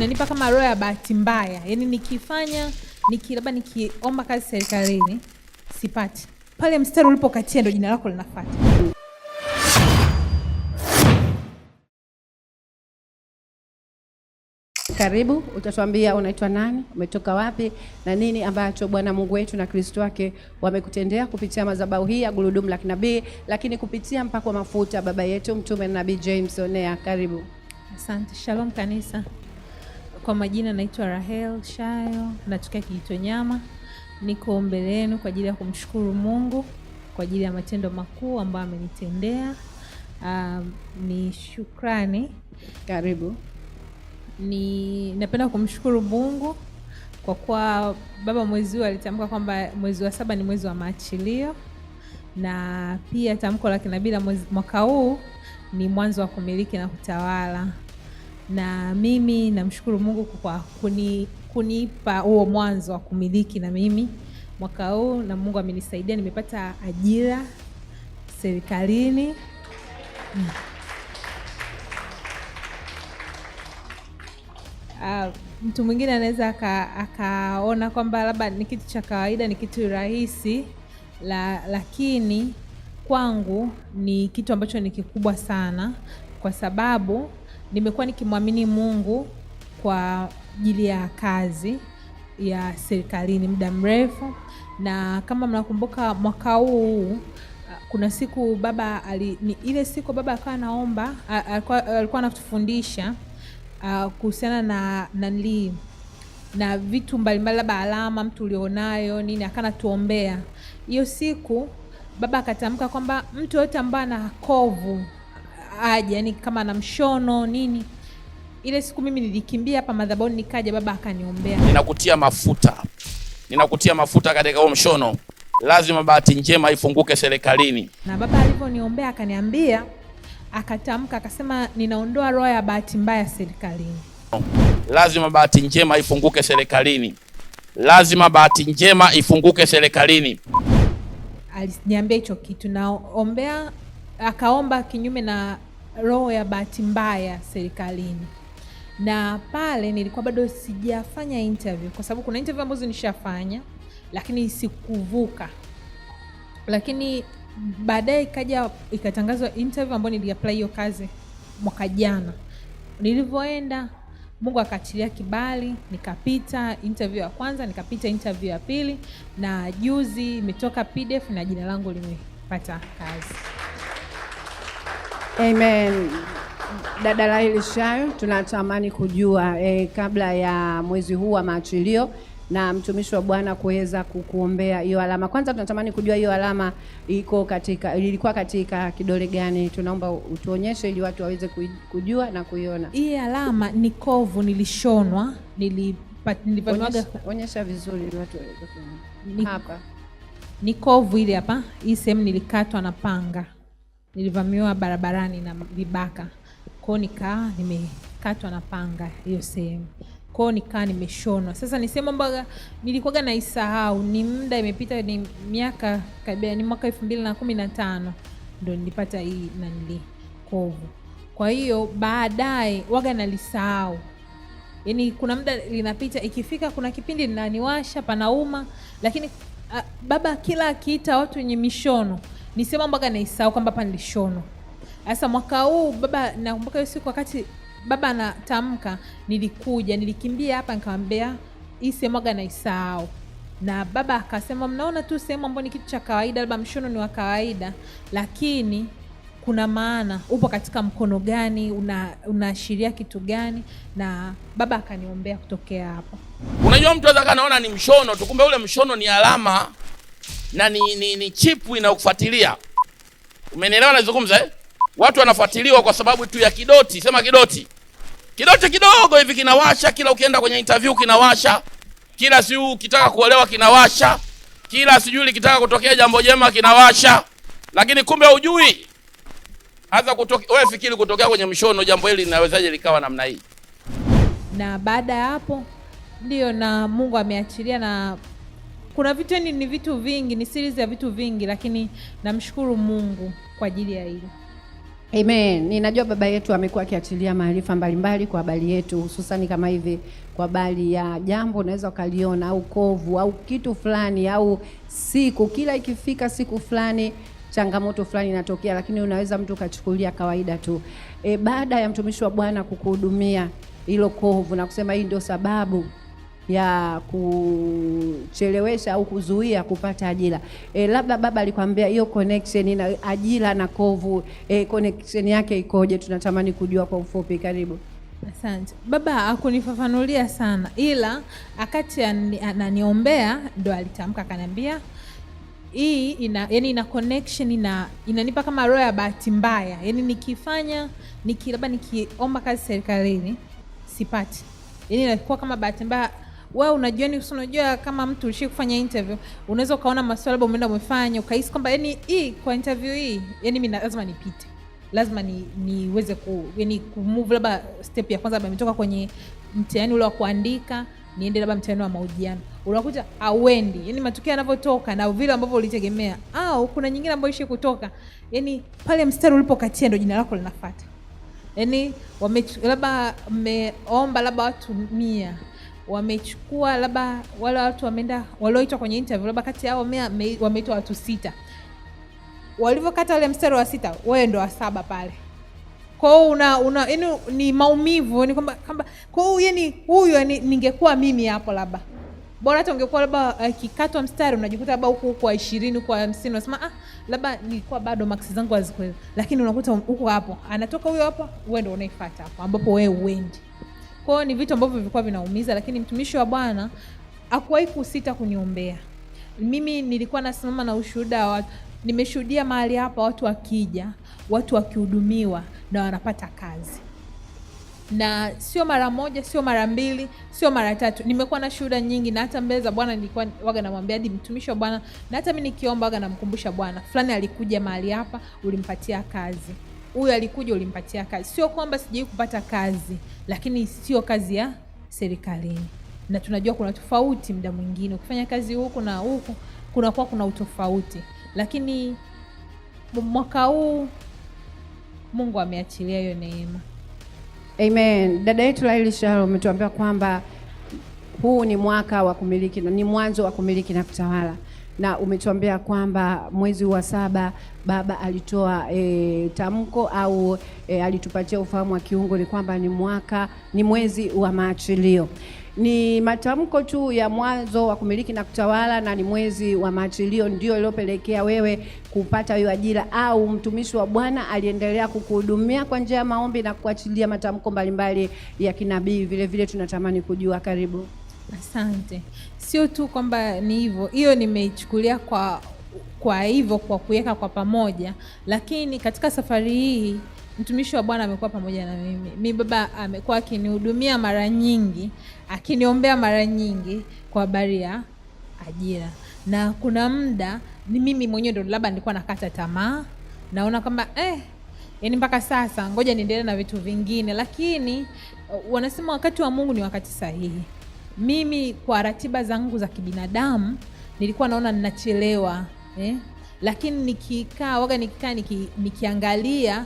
inanipa kama roho ya bahati mbaya. Yaani nikifanya labda nikiomba kazi serikalini sipati, pale mstari ulipokatia ndio jina lako linafuata. Karibu, utatuambia unaitwa nani, umetoka wapi na nini ambacho Bwana Mungu wetu na Kristo wake wamekutendea kupitia madhabahu hii ya Gurudumu la Kinabii, lakini kupitia mpako wa mafuta baba yetu Mtume Nabii James Onea. Karibu. Asante. Shalom kanisa. Kwa majina naitwa Rahel Shayo, natokea Kijitonyama. Niko mbele yenu kwa ajili ya kumshukuru Mungu kwa ajili ya matendo makuu ambayo amenitendea. Ni shukrani. Karibu. Napenda kumshukuru Mungu kwa kuwa baba mwezi huu alitamka kwamba mwezi wa 7 ni mwezi wa maachilio, na pia tamko la kinabii la mwaka huu ni mwanzo wa kumiliki na kutawala. Na mimi namshukuru Mungu kwa kunipa huo mwanzo wa kumiliki na mimi mwaka huu, na Mungu amenisaidia, nimepata ajira serikalini. Mtu mwingine anaweza akaona kwamba labda ni kitu cha kawaida, ni kitu rahisi, lakini kwangu ni kitu ambacho ni kikubwa sana, kwa sababu nimekuwa nikimwamini Mungu kwa ajili ya kazi ya serikalini muda mrefu. Na kama mnakumbuka mwaka huu kuna siku baba ile siku baba akawa anaomba, alikuwa anatufundisha kuhusiana na vitu mbalimbali, labda alama mtu ulionayo nini, akana tuombea. Hiyo siku baba akatamka kwamba mtu yote ambaye ana kovu aje, yani kama ana mshono nini. Ile siku mimi nilikimbia hapa madhabahuni nikaja, baba akaniombea. Ninakutia mafuta katika huo mshono, lazima bahati njema ifunguke serikalini. Na baba aliponiombea akaniambia, akatamka akasema, ninaondoa roho ya bahati mbaya serikalini. Lazima bahati njema ifunguke serikalini. Lazima bahati njema ifunguke serikalini. Aliniambia hicho kitu, naombea, akaomba kinyume na roho ya bahati mbaya serikalini. Na pale nilikuwa bado sijafanya interview, kwa sababu kuna interview ambazo nishafanya lakini sikuvuka. Lakini baadaye ikatangazwa interview ambayo niliapply hiyo kazi mwaka jana. Nilivyoenda Mungu akaachilia kibali, nikapita interview ya kwanza, nikapita interview ya pili, na juzi imetoka PDF na jina langu limepata kazi. Amen. Dada Rahel Shayo, tunatamani kujua kabla ya mwezi huu wa maachilio na mtumishi wa Bwana kuweza kukuombea hiyo alama. Kwanza tunatamani kujua hiyo alama ilikuwa katika kidole gani? Tunaomba utuonyeshe ili watu waweze kujua na kuiona. Hii alama ni kovu, nilishonwa, onyesha vizuri ili watu waweze kuona. Hapa ni kovu ile hapa. Hii sehemu nilikatwa na panga. Nilivamiwa barabarani na vibaka. Kwa nikaa nimekatwa na panga hiyo sehemu. Kwa nikaa nimeshonwa. Sasa ni sehemu ambayo nilikuwa naisahau, ni muda imepita, ni miaka kabla, ni mwaka 2015 ndio nilipata hii kovu. Kwa hiyo baadaye waga nalisahau. Yaani kuna muda linapita, ikifika kuna kipindi linaniwasha, panauma, lakini baba kila akiita watu wenye mishono ni sema mbaga naisahau kwamba hapa nilishono. Sasa mwaka huu baba, nakumbuka hiyo siku wakati baba anatamka, nilikimbia hapa nikamwambia hii sehemu mbaga naisahau. Na baba akasema, mnaona tu sehemu ambayo ni kitu cha kawaida, labda mshono ni wa kawaida, lakini kuna maana, upo katika mkono gani, unaashiria kitu gani? Na baba akaniombea kutokea hapo. Unajua mtu anaweza kanaona ni mshono tu, kumbe ule mshono ni alama na ni chipu inayokufuatilia. Umenielewa nazungumza Watu wanafuatiliwa kwa sababu tu ya kidoti, sema kidoti. Kidoti kidogo hivi kinawasha, kila ukienda kwenye interview kinawasha, kila siku ukitaka kuolewa kinawasha, kila sijui kitaka kutokea jambo jema kinawasha, lakini kumbe hujui. Hata wewe fikiri kutokea kwenye mshono jambo hili linawezaje likawa namna hii. Na baada ya hapo ndio na Mungu ameachilia, na kuna vitu ni vitu vingi, ni series ya vitu vingi, lakini namshukuru Mungu kwa ajili ya hilo. Amen. Ninajua baba yetu amekuwa akiachilia maarifa mbalimbali kwa habari yetu, hususani kama hivi kwa habari ya jambo unaweza ukaliona au kovu au kitu fulani au siku, kila ikifika siku fulani changamoto fulani inatokea, lakini unaweza mtu kachukulia kawaida tu. Baada ya mtumishi wa Bwana kukuhudumia hilo kovu na kusema hii ndio sababu ya kuchelewesha au kuzuia kupata ajira, labda baba alikwambia hiyo connection na ajira na kovu, connection yake ikoje? Tunatamani kujua kwa ufupi. Karibu. Asante. Baba hakunifafanulia sana, ila akati ananiombea ndo alitamka akaniambia hii ina connection, inanipa kama roho ya bahati mbaya. Yaani nikifanya labda nikiomba kazi serikalini sipati. Yaani inakuwa kama bahati mbaya. Wewe unajua kama mtu ulishi kufanya interview, unaweza ukaona maswali labda umeenda umefanya ukahisi kwamba yani hii kwa interview hii yani mimi lazima nipite. Lazima niweze kumove labda step ya kwanza, labda nimetoka kwenye mtihani ule wa kuandika niende labda mtihani wa mahojiano. Unakuta auendi. Yaani matukio yanavyotoka na vile ambavyo ulitegemea, au kuna nyingine ambayo ishi kutoka. Yaani pale mstari ulipokatia ndio jina lako linafuata. Yaani labda mmeomba labda watu 100. Wamechukua labda wale watu wameenda walioitwa kwenye interview, labda kati yao 100 wameitwa watu 6. Walivyokata ule mstari wa 6, wewe ndo wa 7 pale. Kwa hiyo yaani ni maumivu, ni kwamba kwa hiyo yani huyu ningekuwa mimi hapo, labda bora hata ungekuwa labda kikatwa mstari unajikuta labda huko kwa 20 kwa 50 unasema labda nilikuwa bado max zangu hazikuwa, lakini unakuta huko hapo anatoka huyo hapa, wewe ndio unaifuata hapo ambapo wewe uendi. Kwa hiyo ni vitu ambavyo vilikuwa vinaumiza, lakini mtumishi wa Bwana hakuwahi kusita kuniombea. Mimi nilikuwa nasimama na ushuhuda wa watu. Nimeshuhudia mahali hapa watu wakija, watu wakihudumiwa na wanapata kazi. Na sio mara moja, sio mara 2, sio mara 3. Nimekuwa na shuhuda nyingi, na hata mbele za Bwana nilikuwa waga namwambia hadi mtumishi wa Bwana, na hata mimi nikiomba waga namkumbusha Bwana, fulani alikuja mahali hapa ulimpatia kazi. Huyu alikuja ulimpatia kazi. Sio kwamba sijai kupata kazi, lakini sio kazi ya serikalini. Na tunajua kuna tofauti muda mwingine. Ukifanya kazi huku na huku kuna utofauti. Lakini mwaka huu Mungu ameachilia hiyo neema. Amen. Dada yetu Laili Sharo umetuambia kwamba huu ni mwaka wa kumiliki na ni mwanzo wa kumiliki na kutawala. Na umetuambia kwamba mwezi wa 7 baba alitoa tamko au alitupatia ufahamu wa kiungo ni kwamba ni mwezi wa maachilio. Ni matamko tu ya mwanzo wa kumiliki na kutawala na ni mwezi wa maachilio ndio iliyopelekea wewe kupata hiyo ajira, au mtumishi wa Bwana aliendelea kukuhudumia kwa njia ya maombi na kuachilia matamko mbalimbali ya kinabii? Vile vile tunatamani kujua. Karibu. Asante. Sio tu kwamba ni hivyo, hiyo nimeichukulia kwa hivyo kwa kuweka kwa pamoja, lakini katika safari hii mtumishi wa Bwana amekuwa pamoja na mimi. Mimi baba amekuwa akinihudumia mara nyingi, akiniombea mara nyingi kwa habari ya ajira. Na kuna muda ni mimi mwenyewe ndo labda nilikuwa nakata tamaa, naona kwamba yani mpaka sasa ngoja niendelee na vitu vingine, lakini wanasema wakati wa Mungu ni wakati sahihi. Mimi kwa ratiba zangu za kibinadamu nilikuwa naona ninachelewa, lakini nikikaa nikiangalia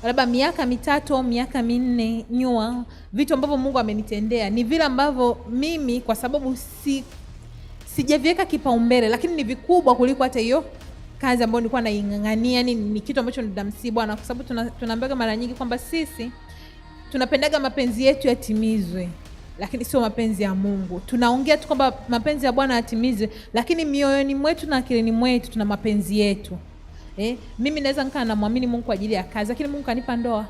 labda miaka 3 au miaka 4 nyuma, vitu ambavyo Mungu amenitendea ni vile ambavyo mimi kwa sababu sijaviweka kipaumbele, lakini ni vikubwa kuliko hata hiyo kazi ambayo nilikuwa naingangania. Ni kitu ambacho ndamsi Bwana, kwa sababu tunaambiwa mara nyingi kwamba sisi tunapendaga mapenzi yetu yatimizwe, lakini sio mapenzi ya Mungu. Tunaongea tu kwamba mapenzi ya Bwana yatimizwe, lakini mioyoni mwetu na akilini mwetu tuna mapenzi yetu. Mimi naweza nikaa namwamini Mungu kwa ajili ya kazi, lakini Mungu kanipa ndoa.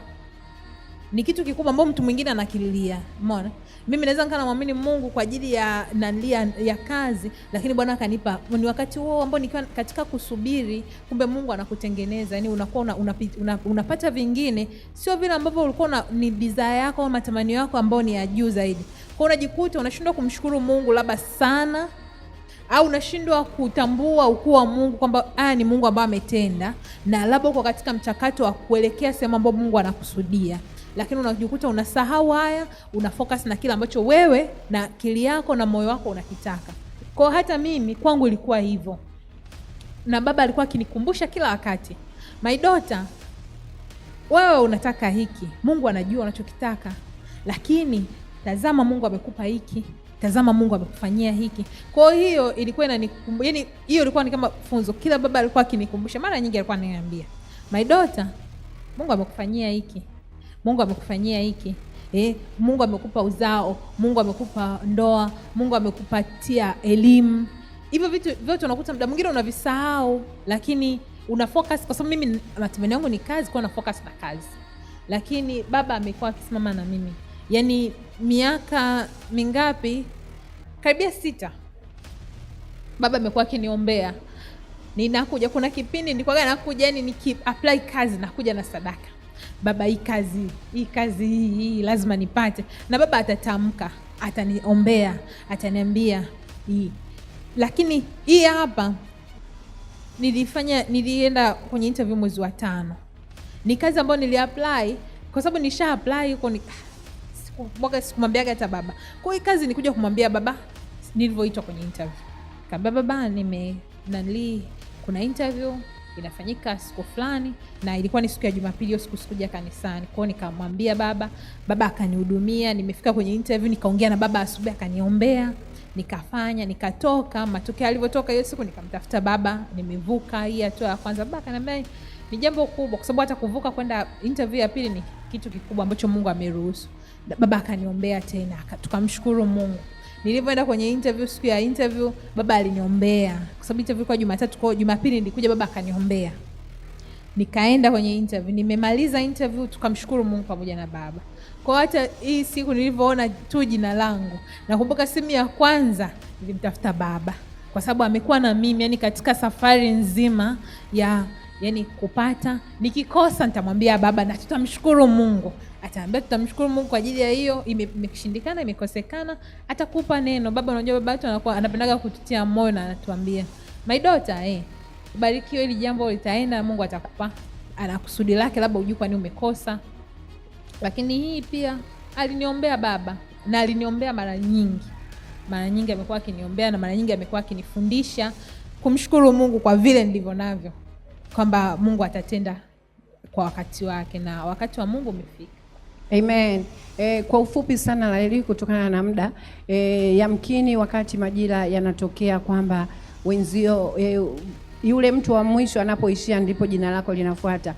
Ni kitu kikubwa ambao mtu mwingine anakililia. Umeona? Mimi naweza nikaa namwamini Mungu kwa ajili ya kazi, lakini Bwana akanipa. Ni wakati huo ambao nikiwa katika kusubiri, kumbe Mungu anakutengeneza. Yaani unakuwa unapata vingine, sio vile ambavyo ulikuwa ni desire yako au matamanio yako ambao ni ya juu zaidi. Kwa unajikuta unashindwa kumshukuru Mungu labda sana, au unashindwa kutambua ukuu wa Mungu kwamba ni Mungu ambaye ametenda, na labda uko katika mchakato wa kuelekea sehemu ambapo Mungu anakusudia, lakini unajikuta unasahau haya, unafocus na kile ambacho wewe na akili yako na moyo wako unakitaka. Kwa hata mimi kwangu ilikuwa hivyo, na baba alikuwa akinikumbusha kila wakati, my daughter, wewe unataka hiki, Mungu anajua unachokitaka, lakini tazama Mungu amekupa hiki, tazama Mungu amekufanyia hiki. Kwa hiyo ilikuwa yani hiyo ilikuwa ni kama funzo. Kila baba alikuwa akinikumbusha, mara nyingi alikuwa ananiambia, my daughter, Mungu amekufanyia hiki, Mungu amekufanyia hiki. Mungu amekupa uzao, Mungu amekupa ndoa, Mungu amekupatia elimu. Hivyo vitu vyote unakuta muda mwingine unavisahau, lakini una focus, kwa sababu mimi matumaini yangu ni kazi, kwa na focus na kazi. Lakini baba amekuwa akisimama na mimi. Yaani miaka mingapi? Karibia 6. Baba amekuwa akiniombea. Ninakuja, kuna kipindi nilikuwa nakuja, yani niki-apply kazi nakuja na sadaka. Baba, hii kazi hii lazima nipate. Na baba atatamka, ataniombea, ataniambia hii. Lakini hii hapa nilienda kwenye interview mwezi wa 5. Ni kazi ambayo niliapply kwa sababu nisha apply huko, sikumwambia hata baba. Kwa hiyo kazi nikuja kumwambia baba nilivyoitwa kwenye interview. Kaambia baba, kuna interview inafanyika siku fulani, na ilikuwa ni siku ya Jumapili, hiyo siku sikuja kanisani. Kwa hiyo nikamwambia baba akanihudumia. Nimefika kwenye interview, nikaongea na baba asubuhi, akaniombea, nikafanya, nikatoka. Matokeo alivyotoka hiyo siku, nikamtafuta baba, nimevuka hii hatua ya kwanza. Baba akaniambia ni jambo kubwa, kwa sababu hata kuvuka kwenda interview ya pili ni kitu kikubwa ambacho Mungu ameruhusu. Baba akaniombea tena, tukamshukuru Mungu. Nilipoenda kwenye interview, siku ya interview baba aliniombea, kwa sababu interview kwa Jumatatu, kwa Jumapili nilikuja, baba akaniombea. Nikaenda kwenye interview, nimemaliza interview, tukamshukuru Mungu pamoja na baba. Kwa hata hii siku nilivyoona tu jina langu, nakumbuka simu ya kwanza nilimtafuta baba, kwa sababu amekuwa na mimi yani katika safari nzima ya kupata. Nikikosa nitamwambia baba na tutamshukuru Mungu. Ataambia tutamshukuru Mungu kwa ajili ya hiyo, imeshindikana, imekosekana, atakupa neno. Baba, unajua baba yetu anakuwa anapendaga kututia moyo na anatuambia, my daughter, barikiwa, hili jambo litaenda, Mungu atakupa, ana kusudi lake, labda ujue kwa nini umekosa. Lakini hii pia aliniombea baba, na aliniombea mara nyingi amekuwa akiniombea, na mara nyingi amekuwa akinifundisha kumshukuru Mungu kwa vile ndivyo navyo, kwamba Mungu atatenda kwa wakati wake, na wakati wa Mungu umefika. Amen. Kwa ufupi sana Laeli, kutokana na muda, yamkini wakati majira yanatokea kwamba wenzio yule mtu wa mwisho anapoishia ndipo jina lako linafuata.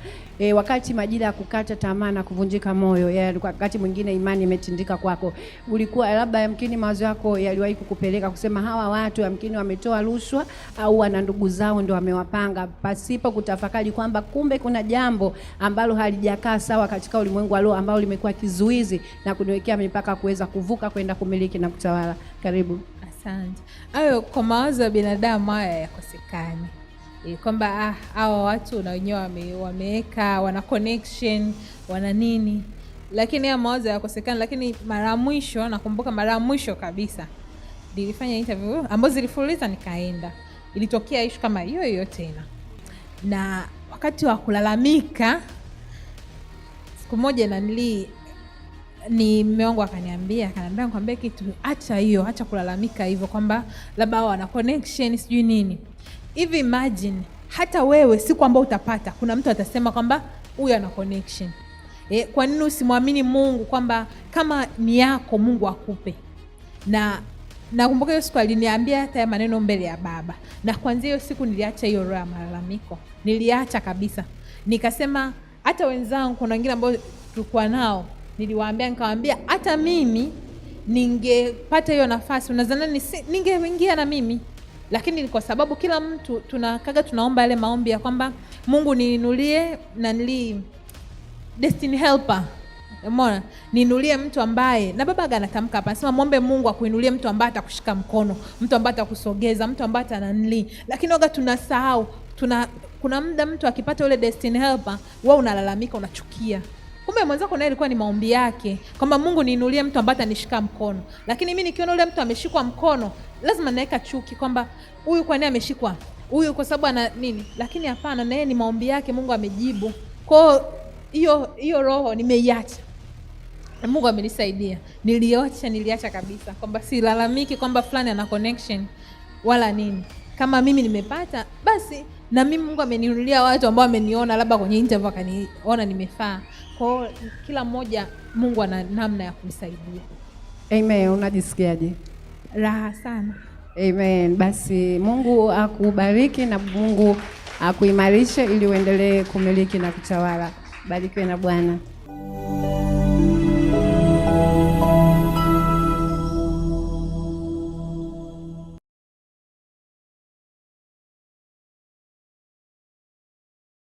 Wakati majira ya kukata tamaa na kuvunjika moyo, wakati mwingine imani imetindika kwako, ulikuwa labda yamkini mawazo yako yaliwahi kukupeleka kusema hawa watu yamkini wametoa rushwa au wana ndugu zao ndio wamewapanga, pasipo kutafakari kwamba kumbe kuna jambo ambalo halijakaa sawa katika ulimwengu wa roho, ambalo limekuwa kizuizi na kuniwekea mipaka kuweza kuvuka kwenda kumiliki na kutawala. Karibu. Asante. Hayo kwa mawazo ya binadamu haya yakosekani. Kwamba hawa watu na wenyewe wameweka, wana connection, wana nini, lakini ya mawazo yakosekana. Lakini nakumbuka mara ya mwisho kabisa nilifanya interview ambazo zilifuliza, nikaenda, ilitokea issue kama hiyo tena. Na wakati wa kulalamika, siku moja ni mume wangu akaniambia nikwambie kitu, acha kulalamika hivyo, kwamba labda hao wana connection sijui nini. Hivi imagine hata wewe siku ambayo utapata, kuna mtu atasema kwamba huyu ana connection. Kwa nini usimwamini Mungu kwamba kama ni yako Mungu akupe? Na nakumbuka hiyo siku aliniambia hata ya maneno mbele ya baba, na kuanzia hiyo siku niliacha hiyo roho ya malalamiko, niliacha kabisa. Nikasema hata wenzangu, kuna wengine ambao tulikuwa nao, nikamwambia hata mimi ningepata hiyo nafasi, unadhani ningeingia na mimi? Lakini kwa sababu kila mtu tunaomba yale maombi ya kwamba Mungu niinulie destiny helper. Umeona? Niinulie mtu ambaye, na baba anatamka hapa, anasema muombe Mungu akuinulie mtu ambaye atakushika mkono, mtu ambaye atakusogeza, mtu ambaye atananili. Lakini tunasahau, kuna muda mtu akipata ule destiny helper, wewe unalalamika, unachukia. Kumbe mwenzako naye ilikuwa ni maombi yake, kwamba Mungu niinulie mtu ambaye atanishika mkono. Lakini mimi nikiona ule mtu ameshikwa mkono, lazima naweka chuki kwamba huyu kwa nini ameshikwa? Huyu kwa sababu ana nini? Lakini hapana, na yeye ni maombi yake, Mungu amejibu. Kwa hiyo roho nimeiacha. Mungu amenisaidia. Niliacha kabisa, kwamba silalamiki kwamba fulani ana connection wala nini. kama mimi nimepata, basi na mimi Mungu ameninunulia watu ambao ameniona labda kwenye interview akaniona nimefaa. Kwa hiyo kila mmoja Mungu ana namna ya kumsaidia. Amen. Unajisikiaje? Raha sana. Amen. Basi Mungu akubariki na Mungu akuimarishe ili uendelee kumiliki na kutawala. Barikiwe na Bwana.